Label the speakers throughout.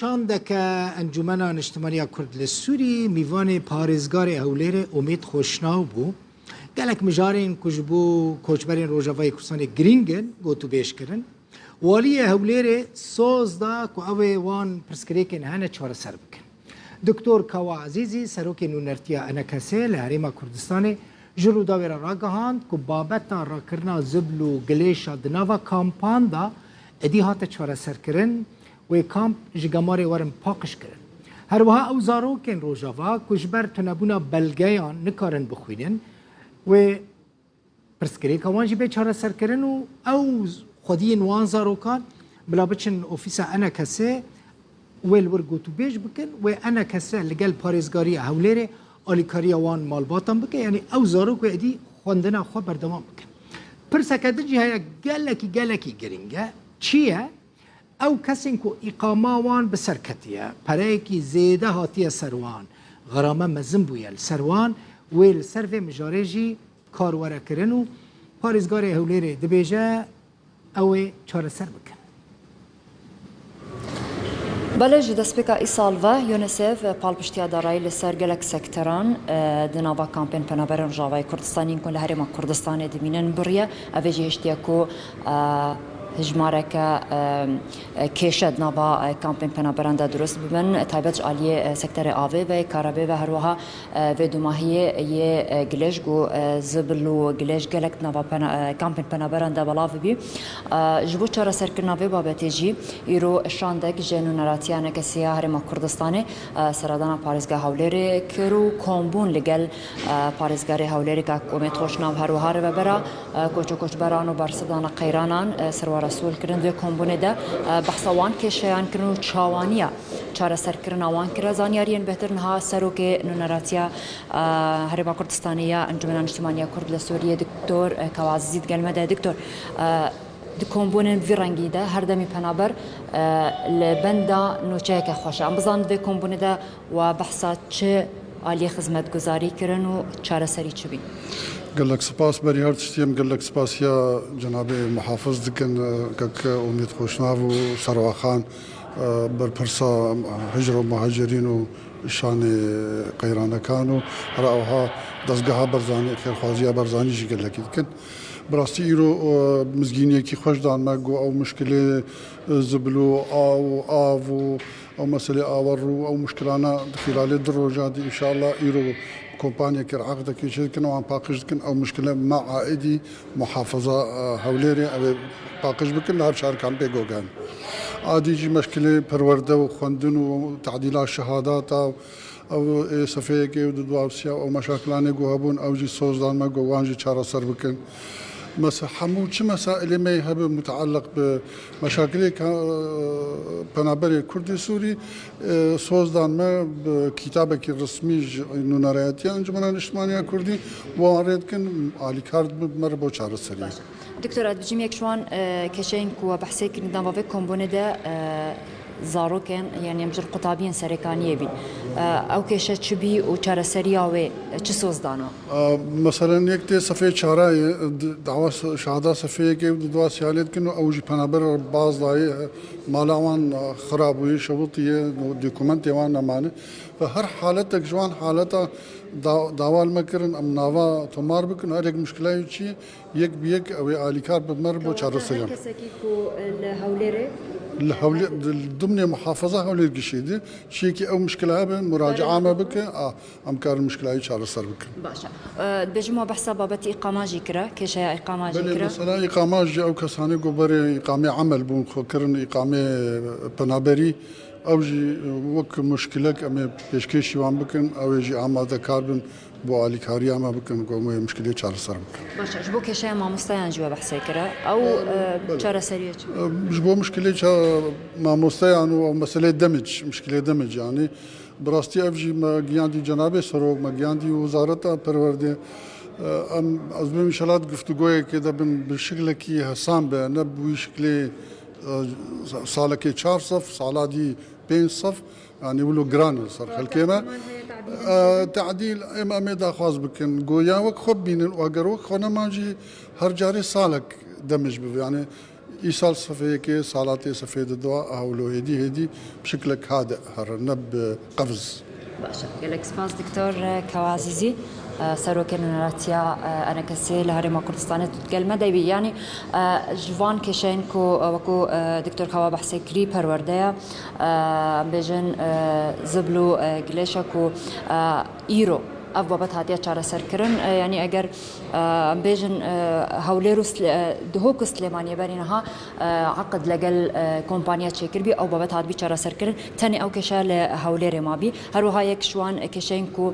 Speaker 1: شاندك انجمن اجتماعی کرد لسوری میوان پارێزگار هەولێر امید خوشناو بوو gelek mijarên ku ji bo koçberên Rojavayê Kurdistanê girîng in gotûbêjkirin waliyê Hewlêrê soz da ku ew ê wan pirsgirêkên hene çareser bikin. Doktor Kawa Ezîzî serokê nûnertiya NKS li Herêma Kurdistanê ji rûdawê re ragihand ku babeta rakirina zibl û gilêşa di nava kampan da êdî hate çareserkirin wê kamp ji gemarê werin paqij kirin. Herwiha ew zarokên Rojava ku ji ber tunebûna belgeyan nikarin bixwînin wê pirsgirêka wan jî bê çareserkirin û ew xwediyên wan zarokan bila biçin ofîsa NKS wê li wir gotûbêj bikin wê NKS li gel parêzgariya Hewlêrê alîkariya wan malbatan bike yanî ew zarok wê êdî xwendina xwe berdewam bikin. Pirseke din jî heye gelekî giring e çi ye? Ew kesên ku îqama wan bi ser ketiye pereyekî zêde hatiye ser wan xerame mezin bûye li ser wan wê li ser vê mijarê jî karwerekirin û parêzgarê Hewlêrê dibêje ew ê çareser bikin.
Speaker 2: Belê ji destpêka îsal ve UNICEF palpiştiya darayî li ser gelek sekteran di nava kampên penaberên Rojavayê Kurdistanê ku li Herêma Kurdistanê dimînin biriye ev ê jî hiştiye ku hejmareke kêşe di nava kampên penaberan de durust bibin taybet ji aliyê sekterê avê ve karabê ve herwiha vê dumahiyê yê gilêj û zibil û gilêj gelek di nava kampên penaberan de belav bî ji bo çareserkirina vê babetê jî îro şandek ji nûneratiya nekesiya Herêma Kurdistanê seradana parêzgeha Hewlêrê kir û kombûn li gel parêzgarê Hewlêrê ka Umêd Xweşnav herwiha rivebera koçberan û bersirdana qeyranan serwara سول کردن دوی کمبونه ده بحث وان کشیان کردن و چاوانیا چاره سر کردن وان کرد زانیاریان بهتر نه سروک نونراتیا هربا کردستانیا انجمن اجتماعی کرد لسوریه دکتر کوازید گلمه ده دکتر د کمبونه ویرانگی ده هر دمی پنابر لبندا نوچه که خوشه ام بزن دوی کمبونه ده و بحثات چه عالی خدمت گزاری کردن و چاره سری چه بین
Speaker 3: قال لك سباس بري هرت شتيم قال لك سباس يا جناب محافظ دكن كك أميد خوشناف وسروا خان بربرصا هجر ومهاجرين وشان قيرانه كانوا رأوها دزقها برزاني خير خوازية برزاني جي قال لك دكن براستي يرو مزجيني كي خوش دان ماجو أو مشكلة زبلو أو آفو أو مسألة آورو أو مشكلة خلال الدروجات إن شاء الله يرو كومبانيا كر عقدة كي شركة نوعا باقج بكن أو مشكلة مع عائدي محافظة هوليري أو باقج بكن لهر شهر كان بيجوغان عادي جي مشكلة پروردة وخوندن وتعديلات شهادات أو صفية ودوابسيا أو مشاكلان جوابون أو جي صوزدان ما جوان جي چارة سر بكن مثلا حمو چه مسائل ما هب متعلق بمشاكل پنابر كردي سوري سوزدان ما بكتابك الرسمي نونراتي انجمن الاجتماعية كردي وارد كن علي كارد مربو چار سري
Speaker 2: دكتور بجيم يك شوان كشين كو بحثي كن دام في كومبونه ده زاروكن يعني مجر قطابين سريكانيه بين او كيشه تشبي و چاره سريا و چه سوزدانو
Speaker 3: مثلا یک ته صفحه چاره دعوا شهاده صفحه کې دوا سیالت کنو او جی پنابر باز دای مالوان خراب وي شروطيه دوکومنت وان معنی فهر حالتك جوان حالته داوال مكرن ام ناوا تمار بكن هر یک مشكله چی یک بیک او الیکار بمر بو چاره سريا
Speaker 2: كسكيكو الهوليري
Speaker 3: الهولي ضمن محافظه هولي القشيدي شيء او مشكله مراجعه ما بك امكار المشكله يشار سر بك
Speaker 2: باشا بجمع بحسب بابت اقامه جكره كشيء اقامه جكره
Speaker 3: مثلا اقامه او كساني غبر اقامه عمل بون خكرن اقامه بنابري او جي وك مشكله ام بيشكيش وان بكن او جي اماده كاربن بو اليكاريا ما بكن قوم مشكله چار سر بك
Speaker 2: باشا جبو كشيء ما مستيان جوا بحثي كره او چار سريه
Speaker 3: جبو مشكله ما مستيان او مساله دمج مشكله دمج يعني براستي افجي ما جاندي جنابه سروق ما جاندي وزاره پرورده ام ازبم انشالات گفتگوی كده بالشكل كي حسام به نبوي شكل ساله كي 4 صف ساله دي 5 صف يعني يقولوا جران صار الكلمه تعديل امامي دا خاص بكن گويا وك خب بين واگر وك خنا ماجي هر جاري سالك دمج به يعني إيصال صفية صالات سفيد الدواء أو هدي بشكل هادئ هرنب قفز.
Speaker 2: باشا قالك سپاس دكتور كوازيزي سروكن نراتيا أنا كسي لهرم كردستان تقال مدى بي يعني جوان كشين وكو دكتور خواب حسيكري پرورديا بيجن زبلو گليشا كو إيرو اف بابت هاتیا چاره سر کرن یعنی اگر بیجن هوليروس دهوك سليمانيه برينها عقد لقل كومبانيا تشكر بي او بابت هات بي چاره سر کرن تاني او كشال هولير ما بي هر وها یک شوان كشينكو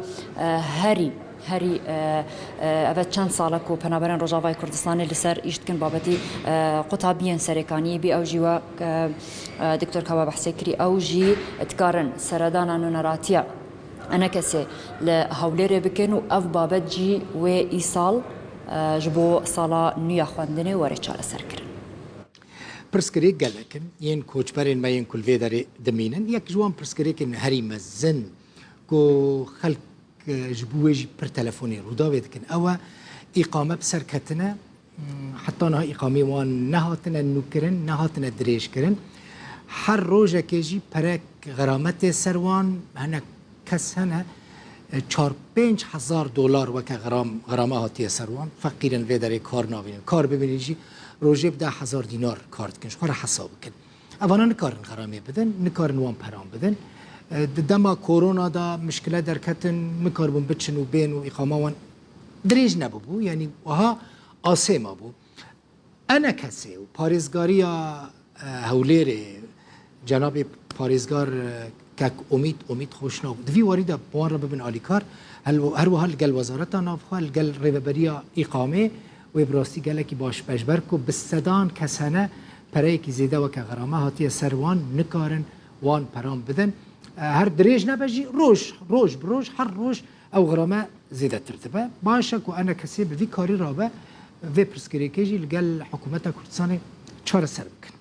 Speaker 2: هري اوه چند ساله کو پنابرن روجاوای کردستان لسر ایشتکن بابتی قطابیان سرکانی بی او جیوا دکتور خواب حسیکری او جی اتکارن سردانا نونراتیا أنا كسي لهولير بكنو أف بابت جي وإيصال جبو صلاة نيا خواندني وريتشارة سركرن
Speaker 1: برسكري قالكن ين كوچ برين ما ين كل فيدري دمينن يك جوان برسكري كن هري مزن كو خلق جبوجي بر تلفوني روداويت كن أوا إقامة بسركتنا حتى نها إقامة وان نهاتنا نوكرن نهاتنا دريش كرن هر روجا كيجي برك غرامت سروان هناك کس هنه 4-5 هزار دلار وکه غرامه هاتی سروان فقیرن و در کار نابینن کار ببینید جی روزه 10,000 دینار کار کنش خورا حساب کن اوانا نکارن غرامه بدن نکارن وان پرام بدن دما کرونا دا مشکله در کتن مکار بون بچن و بین و اقامه وان دریج نبو یعنی وها آسه ما بو انا کسی و پاریزگاری هولیر جناب پاریزگار که امید خوشنا بود دوی وارد بوان را ببین آلیکار هر وحال گل وزارت نافخواه گل ریوبریا اقامه و براستی گل که باش بجبر کو بستدان کسانه پره که زیده و که غرامه هاتی سروان نکارن وان پرام بدن هر دریج نبجی روش هر روش او غرامه زیده ترتبه باشه که انا کسی به وی کاری رابه و پرسکری کجی لگل حکومت کردستان چاره سر بکن